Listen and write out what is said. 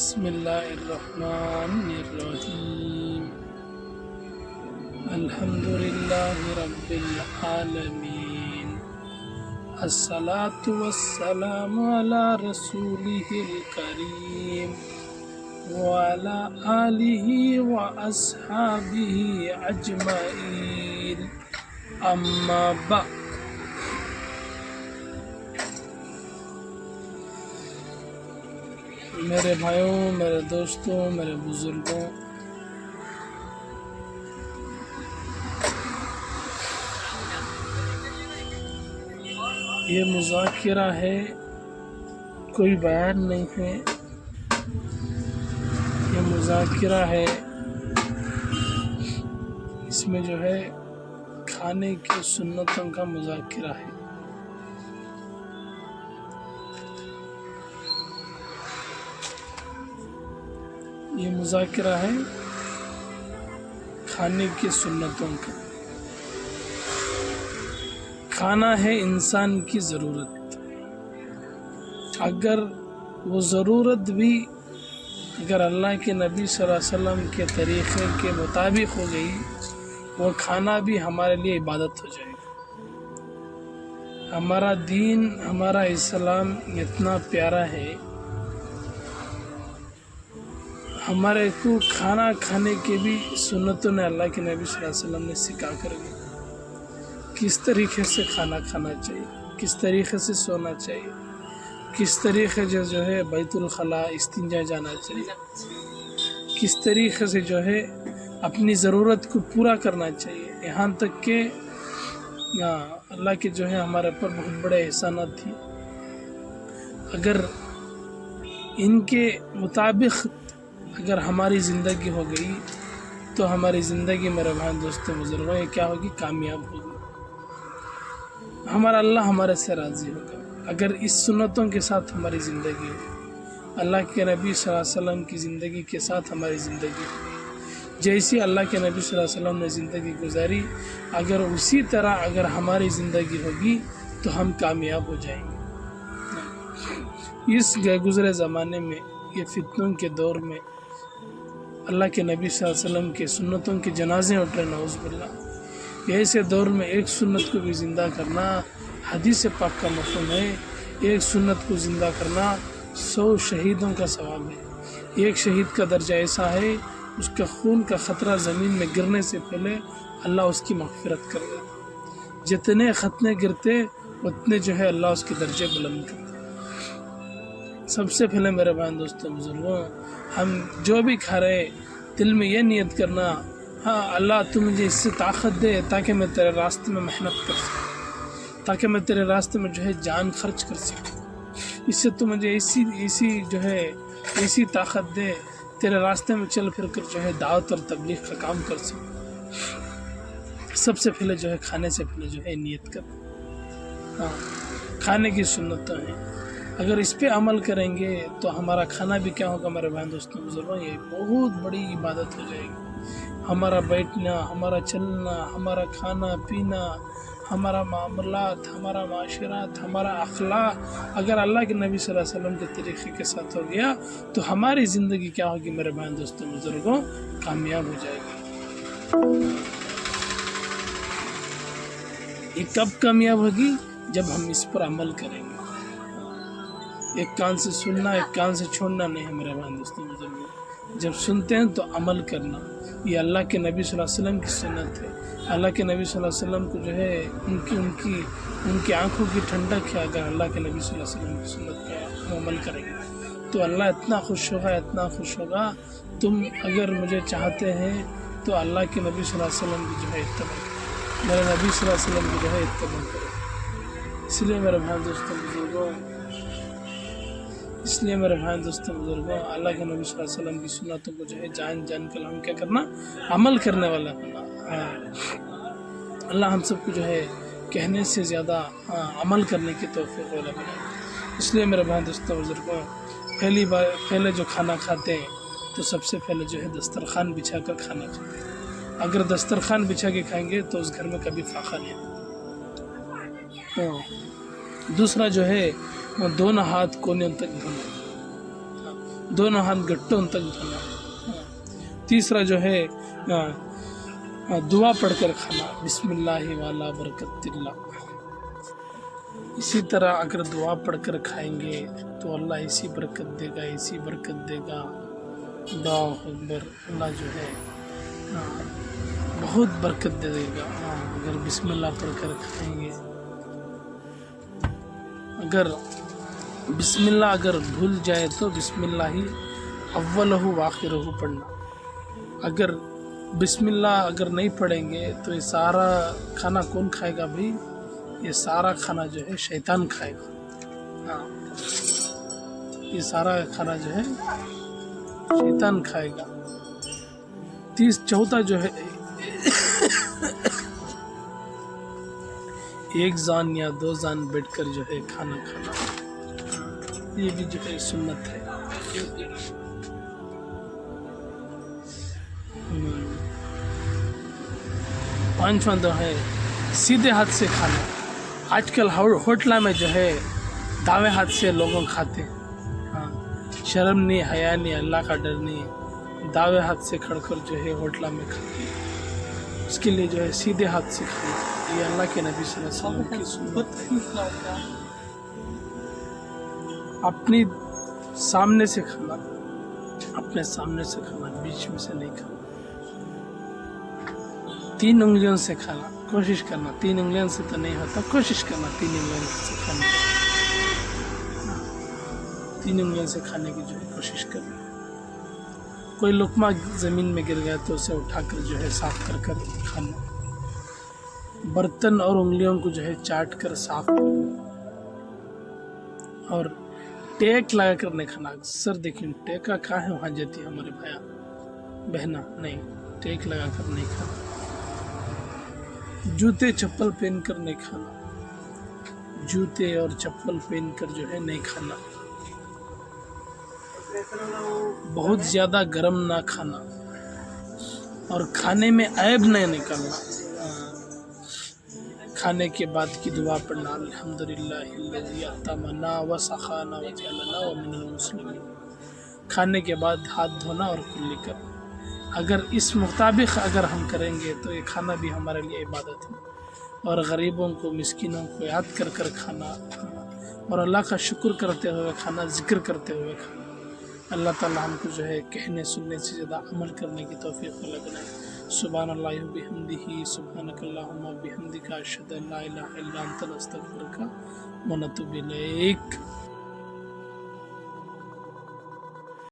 بسم اللہ الرحمن الرحیم الحمد للہ رب العالمین الصلاة والسلام علی رسولہ الکریم وعلی آلہ واصحابہ اجمعین اما بعد۔ میرے بھائیوں، میرے دوستوں، میرے بزرگوں، یہ مذاکرہ ہے، کوئی بیان نہیں ہے، یہ مذاکرہ ہے۔ اس میں جو ہے کھانے کی سنتوں کا مذاکرہ ہے۔ یہ مذاکرہ ہے کھانے کی سنتوں کا۔ کھانا ہے انسان کی ضرورت، اگر وہ ضرورت بھی اگر اللہ کے نبی صلی اللہ علیہ وسلم کے طریقے کے مطابق ہو گئی، وہ کھانا بھی ہمارے لیے عبادت ہو جائے گا۔ ہمارا دین، ہمارا اسلام اتنا پیارا ہے، ہمارے کو کھانا کھانے کے بھی سنتوں نے اللہ کے نبی صلی اللہ علیہ وسلم نے سکھا کر گئی، کس طریقے سے کھانا کھانا چاہیے، کس طریقے سے سونا چاہیے، کس طریقے سے جو ہے بیت الخلاء استنجا جانا چاہیے، کس طریقے سے جو ہے اپنی ضرورت کو پورا کرنا چاہیے۔ یہاں تک کہ اللہ کے جو ہے ہمارے پر بہت بڑے احسانات تھی، اگر ان کے مطابق اگر ہماری زندگی ہو گئی تو ہماری زندگی میرے بھائی دوستوں بزرگوں یہ کیا ہوگی؟ کامیاب ہوگی۔ ہمارا اللہ ہمارے سے راضی ہوگا اگر اس سنتوں کے ساتھ ہماری زندگی ہو، اللہ کے نبی صلی اللہ علیہ وسلم کی زندگی کے ساتھ ہماری زندگی ہو، جیسی اللہ کے نبی صلی اللہ علیہ وسلم نے زندگی گزاری، اگر اسی طرح اگر ہماری زندگی ہوگی تو ہم کامیاب ہو جائیں گے۔ اس گزرے زمانے میں، یہ فتنوں کے دور میں، اللہ کے نبی صلی اللہ علیہ وسلم کے سنتوں کے جنازے اٹھ رہے، نعوذ باللہ۔ ایسے دور میں ایک سنت کو بھی زندہ کرنا حدیث پاک کا مفہوم ہے۔ ایک سنت کو زندہ کرنا 100 شہیدوں کا ثواب ہے۔ ایک شہید کا درجہ ایسا ہے، اس کا خون کا خطرہ زمین میں گرنے سے پہلے اللہ اس کی مغفرت کر دیتا۔ جتنے خطرے گرتے اتنے جو ہے اللہ اس کے درجے بلند کرتا۔ سب سے پہلے میرے بھائی دوستوں بزرگوں، ہم جو بھی کھا رہے دل میں یہ نیت کرنا، ہاں اللہ تو مجھے اس سے طاقت دے تاکہ میں تیرے راستے میں محنت کر سکوں، تاکہ میں تیرے راستے میں جو ہے جان خرچ کر سکوں، اس سے تو مجھے ایسی جو ہے ایسی طاقت دے تیرے راستے میں چل پھر کر جو ہے دعوت اور تبلیغ کا کام کر سکوں۔ سب سے پہلے جو ہے کھانے سے پہلے جو ہے نیت کرنا۔ ہاں، کھانے کی سنتیں ہیں، اگر اس پہ عمل کریں گے تو ہمارا کھانا بھی کیا ہوگا میرے بہن دوستوں بزرگوں، یہ بہت بڑی عبادت ہو جائے گی۔ ہمارا بیٹھنا، ہمارا چلنا، ہمارا کھانا پینا، ہمارا معاملات، ہمارا معاشرات، ہمارا اخلاق اگر اللہ کے نبی صلی اللہ علیہ وسلم کے طریقے کے ساتھ ہو گیا تو ہماری زندگی کیا ہوگی میرے بہن دوستوں بزرگوں؟ کامیاب ہو جائے گی۔ یہ کب کامیاب ہوگی؟ جب ہم اس پر عمل کریں گے۔ ایک کان سے سننا، ایک کان سے چھوڑنا نہیں ہے میرے بھائی دوستوں بزرگوں۔ جب سنتے ہیں تو عمل کرنا، یہ اللہ کے نبی صلی اللہ علیہ وسلم کی سنت ہے۔ اللہ کے نبی صلی اللہ علیہ وسلم کو جو ہے ان کی آنکھوں کی ٹھنڈک ہے، اگر اللہ کے نبی صلی اللہ علیہ وسلم کی سنت کا عمل کریں گے تو اللہ اتنا خوش ہوگا، اتنا خوش ہوگا۔ تم اگر مجھے چاہتے ہیں تو اللہ کے نبی صلی اللہ علیہ وسلم کی جو ہے اتباع کرو، میرے نبی صلی اللہ علیہ وسلم کی جو ہے اتباع کرو۔ اس لیے میرے بھائی دوستوں بزرگوں، اللہ کے نبی صلی اللہ علیہ وسلم کی سنتوں کو جو ہے جان کر ہم کیا کرنا؟ عمل کرنے والا ہونا۔ اللہ ہم سب کو جو ہے کہنے سے زیادہ عمل کرنے کی توفیق والا بنائے۔ اس لیے میرے بھائی دوستوں بزرگوں، پہلے جو کھانا کھاتے ہیں تو سب سے پہلے جو ہے دسترخوان بچھا کر کھانا کھاتے ہیں۔ اگر دسترخوان بچھا کے کھائیں گے تو اس گھر میں کبھی فاقہ نہیں ہوتا۔ دوسرا جو ہے وہ دونوں ہاتھ کونے تک دھونا، دونوں ہاتھ گٹوں تک دھونا. تیسرا جو ہے دعا پڑھ کر کھانا, بسم اللہ والا برکت اللہ. اسی طرح اگر دعا پڑھ کر کھائیں گے تو اللہ ایسی برکت دے گا, ایسی برکت دے گا. اللہ اکبر. اللہ جو ہے بہت برکت دے گا اگر بسم اللہ پڑھ کر کھائیں گے. اگر بسم اللہ اگر بھول جائے تو بسم اللہ ہی اولہ وآخرہ پڑھنا. اگر بسم اللہ اگر نہیں پڑھیں گے تو یہ سارا کھانا کون کھائے گا بھائی؟ یہ سارا کھانا جو ہے شیطان کھائے گا. یہ سارا کھانا جو ہے شیطان کھائے گا. چوتھا جو ہے ایک زان یا دو زان بیٹھ کر جو ہے کھانا کھانا, یہ بھی جو ہے سنت ہے. پانچواں جو ہے سیدھے ہاتھ سے کھانا. آج کل ہوٹل میں جو ہے داویں ہاتھ سے لوگوں کھاتے ہیں. شرم نہیں, حیا نہیں, اللہ کا ڈر نہیں, داویں ہاتھ سے کھڑ کر جو ہے ہوٹل میں کھاتے ہیں. اس کے لیے جو ہے سیدھے ہاتھ سے کھانا, یہ اللہ کے نبی صلی اللہ علیہ وسلم کی سنت ہے. اپنی سامنے سے کھانا, اپنے سامنے سے کھانا, بیچ میں سے نہیں کھانا. 3 انگلیوں سے کھانا, کوشش کرنا. 3 انگلیوں سے تو نہیں ہوتا, کوشش کرنا 3 انگلیوں سے کھانے کی. 3 انگلیوں سے کھانے کی جو ہے کوشش کرنا. کوئی لقمہ زمین میں گر گیا تو اسے اٹھا کر جو ہے صاف کر کر کھانا. برتن اور انگلیوں کو جو ہے چاٹ کر صاف کرنا. اور ٹیک لگا کر نہیں کھانا. اکثر دیکھیں ٹیکا کہاں ہے وہاں جاتی ہے ہمارے بھایا بہنا, نہیں, ٹیک لگا کر نہیں کھانا. جوتے چپل پہن کر نہیں کھانا. جوتے اور چپل پہن کر جو ہے نہیں کھانا. بہت زیادہ گرم نہ کھانا. اور کھانے میں عیب نہیں نکالنا. کھانے کے بعد کی دعا پڑھنا, الحمدللہ الذی اطعمنا وسقانا وجعلنا ومن المسلمین. کھانے کے بعد ہاتھ دھونا اور کلی کرنا. اگر اس مطابق اگر ہم کریں گے تو یہ کھانا بھی ہمارے لیے عبادت ہے. اور غریبوں کو, مسکینوں کو یاد کر کر کھانا, اور اللہ کا شکر کرتے ہوئے کھانا, ذکر کرتے ہوئے کھانا. اللہ تعالی ہم کو جو ہے کہنے سننے سے زیادہ عمل کرنے کی توفیق بنائے. سبحان اللہ وبحمدہ, سبحانک اللہم وبحمدک, اشہد ان لا الہ الا انت, نستغفرک ونتوب الیک.